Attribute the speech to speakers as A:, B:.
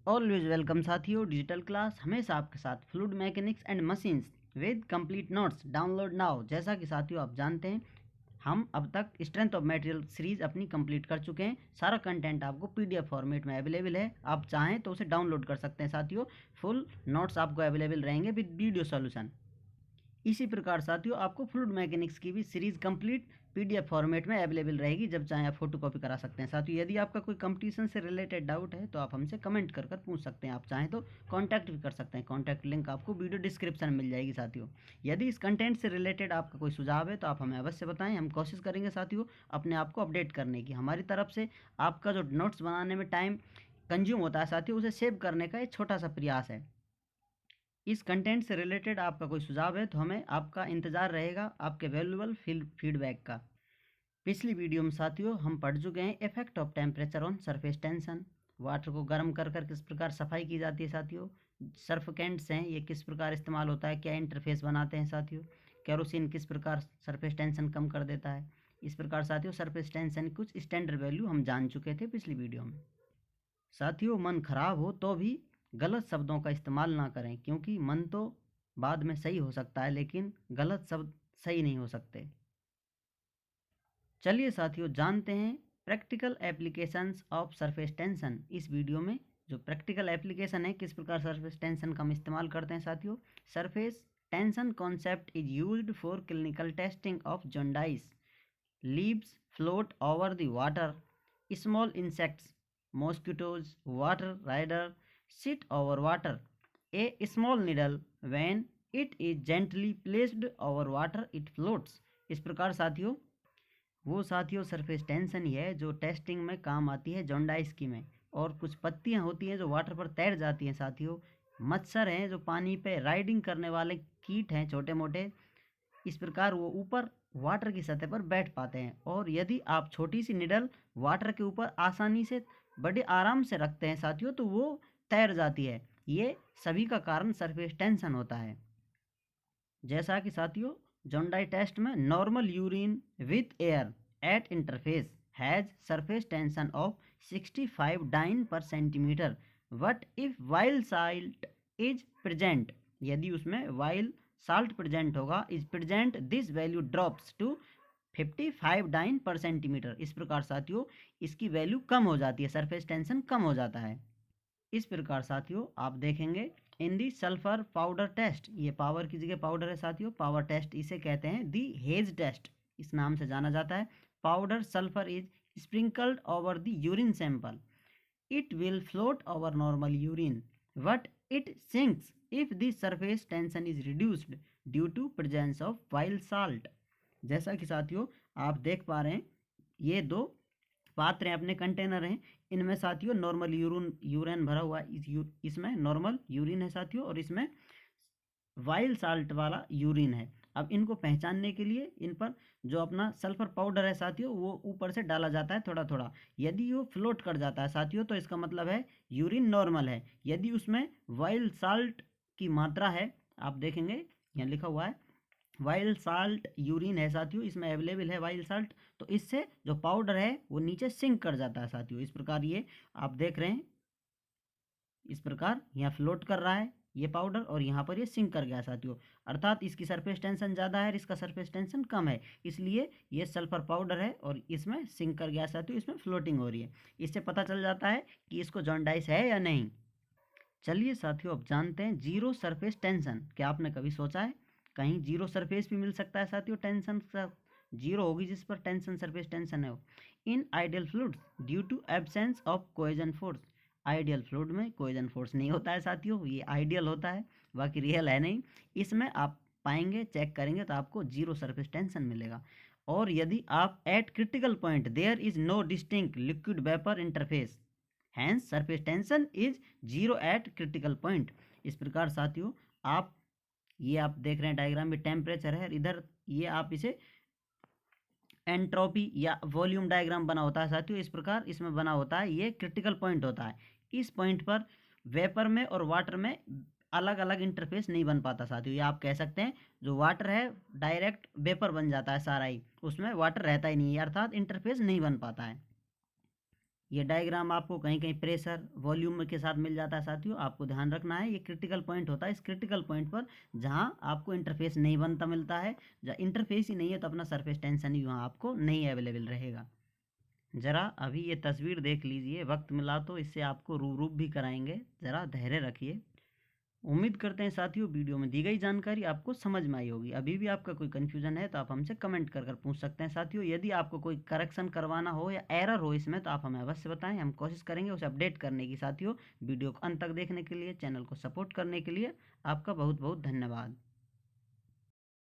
A: Always welcome साथियों। Digital class हमेशा आपके साथ fluid mechanics and machines with complete notes download now. जैसा कि साथियों आप जानते हैं, हम अब तक स्ट्रेंथ ऑफ मटेरियल सीरीज अपनी कंप्लीट कर चुके हैं। सारा कंटेंट आपको पीडीएफ फॉर्मेट में अवेलेबल है। आप चाहें तो उसे डाउनलोड कर सकते हैं साथियों। फुल नोट्स आपको अवेलेबल रहेंगे विद वीडियो सॉल्यूशन। इसी प्रकार साथियों आपको फ्लूइड मैकेनिक्स की भी सीरीज कंप्लीट पीडीएफ फॉर्मेट में अवेलेबल रहेगी। जब चाहे आप फोटो कॉपी करा सकते हैं साथियों। यदि आपका कोई कंपटीशन से रिलेटेड डाउट है तो आप हमसे कमेंट कर पूछ सकते हैं। आप चाहें तो कांटेक्ट भी कर सकते हैं। कांटेक्ट लिंक आपको वीडियो डिस्क्रिप्शन में मिल जाएगी साथियों। यदि इस कंटेंट से रिलेटेड आपका कोई सुझाव है तो आप हमें अवश्य बताएं। हम कोशिश करेंगे साथियों अपने आप को अपडेट करने की। हमारी तरफ से आपका जो नोट्स बनाने में टाइम कंज्यूम होता है साथियों, उसे सेव करने का एक छोटा सा प्रयास है। इस कंटेंट से रिलेटेड आपका कोई सुझाव है तो हमें आपका इंतज़ार रहेगा आपके वैल्यूबल फीडबैक का। पिछली वीडियो में साथियों हम पढ़ चुके हैं effect of temperature on surface tension. Water को गर्म कर किस प्रकार सफाई की जाती है साथियों। सर्फकेंट्स हैं, ये किस प्रकार इस्तेमाल होता है, क्या इंटरफेस बनाते हैं साथियों। केरोसिन किस प्रकार सरफेस टेंशन कम कर देता है। इस प्रकार साथियों सरफेस टेंशन कुछ स्टैंडर्ड वैल्यू हम जान चुके थे पिछली वीडियो में। साथियों मन खराब हो तो भी गलत शब्दों का इस्तेमाल ना करें, क्योंकि मन तो बाद में सही हो सकता है लेकिन गलत शब्द सही नहीं हो सकते। चलिए साथियों जानते हैं practical applications of surface tension. इस वीडियो में जो प्रैक्टिकल एप्लीकेशन है, किस प्रकार सरफेस टेंशन का हम इस्तेमाल करते हैं साथियों। Surface tension concept is used for clinical testing of jaundice, leaves float over the water, small insects, mosquitoes, water rider sit over water. A small needle, when it is gently placed over water, it floats. इस प्रकार साथियों वो साथियों surface tension ही है जो testing में काम आती है जॉन्डाइस की में। और कुछ पत्तियां होती हैं जो वाटर पर तैर जाती हैं साथियों। मच्छर हैं जो पानी पे राइडिंग करने वाले कीट हैं छोटे मोटे। इस प्रकार वो ऊपर वाटर की सतह पर बैठ पाते हैं। और यदि आप छोटी सी निडल वाटर के ऊपर आसानी से बड़े आराम से रखते हैं साथियों तो वो तैर जाती है। ये सभी का कारण सरफेस टेंशन होता है। जैसा कि साथियों जॉन्डाई टेस्ट में normal urine with air at interface has surface tension of 65 dyne per centimetre, but if bile salt is present, यदि उसमें वाइल साल्ट प्रेजेंट होगा is present, this value drops to 55 dyne per centimetre. इस प्रकार साथियों इसकी value कम हो जाती है, सरफेस टेंशन कम हो जाता है। इस प्रकार साथियों आप देखेंगे इन दी सल्फर पाउडर टेस्ट, ये पावर की जगह पाउडर है साथियों, पावर टेस्ट इसे कहते हैं दी हेज टेस्ट, इस नाम से जाना जाता है। Powder sulphur is sprinkled over the urine sample, it will float over normal urine, but it sinks if the surface tension is reduced due to presence of white salt। जैसा कि साथियों आप देख पा रहे हैं ये दो पात्र हैं, अपने कंटेनर हैं। इनमें साथियों नॉर्मल यूरिन भरा हुआ इसमें नॉर्मल यूरिन है साथियों, और इसमें वाइल साल्ट वाला यूरिन है। अब इनको पहचानने के लिए इन पर जो अपना सल्फर पाउडर है साथियों वो ऊपर से डाला जाता है थोड़ा थोड़ा। यदि वो फ्लोट कर जाता है साथियों तो इसका मतलब है यूरिन नॉर्मल है। यदि उसमें वाइल साल्ट की मात्रा है, आप देखेंगे यहाँ लिखा हुआ है वाइल साल्ट यूरिन है साथियों, इसमें अवेलेबल है वाइल साल्ट, तो इससे जो पाउडर है वो नीचे सिंक कर जाता है साथियों। इस प्रकार ये आप देख रहे हैं, इस प्रकार यहाँ फ्लोट कर रहा है ये पाउडर और यहाँ पर ये सिंक कर गया साथियों। अर्थात इसकी सरफेस टेंशन ज़्यादा है और इसका सरफेस टेंशन कम है, इसलिए ये सल्फर पाउडर है और इसमें सिंक कर गया साथियों, इसमें फ्लोटिंग हो रही है। इससे पता चल जाता है कि इसको जॉन्डाइस है या नहीं। चलिए साथियों अब जानते हैं जीरो सरफेस टेंशन। क्या आपने कभी सोचा है कहीं जीरो सरफेस भी मिल सकता है साथियों। टेंशन जीरो होगी जिस पर टेंशन सरफेस टेंशन है। In ideal fluids due to absence of cohesion force, ideal fluid में कोहेजन फोर्स नहीं होता है साथियों, ये आइडियल होता है बाकी रियल है नहीं। इसमें आप पाएंगे चेक करेंगे तो आपको जीरो सरफेस टेंशन मिलेगा। और यदि आप at critical point there is no distinct liquid vapour interface, hence surface tension is zero at critical point. इस प्रकार साथियों आप ये आप देख रहे हैं डायग्राम में टेम्परेचर है, इधर ये आप इसे एंट्रोपी या वॉल्यूम डायग्राम बना होता है साथियों। इस प्रकार इसमें बना होता है, ये क्रिटिकल पॉइंट होता है। इस पॉइंट पर वेपर में और वाटर में अलग अलग इंटरफेस नहीं बन पाता साथियों। ये आप कह सकते हैं जो वाटर है डायरेक्ट वेपर बन जाता है सारा ही, उसमें वाटर रहता ही नहीं है, अर्थात इंटरफेस नहीं बन पाता है। ये डायग्राम आपको कहीं कहीं प्रेशर वॉल्यूम के साथ मिल जाता है साथियों, आपको ध्यान रखना है। ये क्रिटिकल पॉइंट होता है, इस क्रिटिकल पॉइंट पर जहाँ आपको इंटरफेस नहीं बनता मिलता है, जहाँ इंटरफेस ही नहीं है तो अपना सरफेस टेंशन ही वहाँ आपको नहीं अवेलेबल रहेगा। ज़रा अभी ये तस्वीर देख लीजिए, वक्त मिला तो इससे आपको रूबरू भी कराएंगे, ज़रा धैर्य रखिए। उम्मीद करते हैं साथियों वीडियो में दी गई जानकारी आपको समझ में आई होगी। अभी भी आपका कोई कन्फ्यूजन है तो आप हमसे कमेंट कर पूछ सकते हैं साथियों। यदि आपको कोई करेक्शन करवाना हो या एरर हो इसमें तो आप हमें अवश्य बताएं, हम कोशिश करेंगे उसे अपडेट करने की। साथियों वीडियो को अंत तक देखने के लिए, चैनल को सपोर्ट करने के लिए आपका बहुत बहुत धन्यवाद।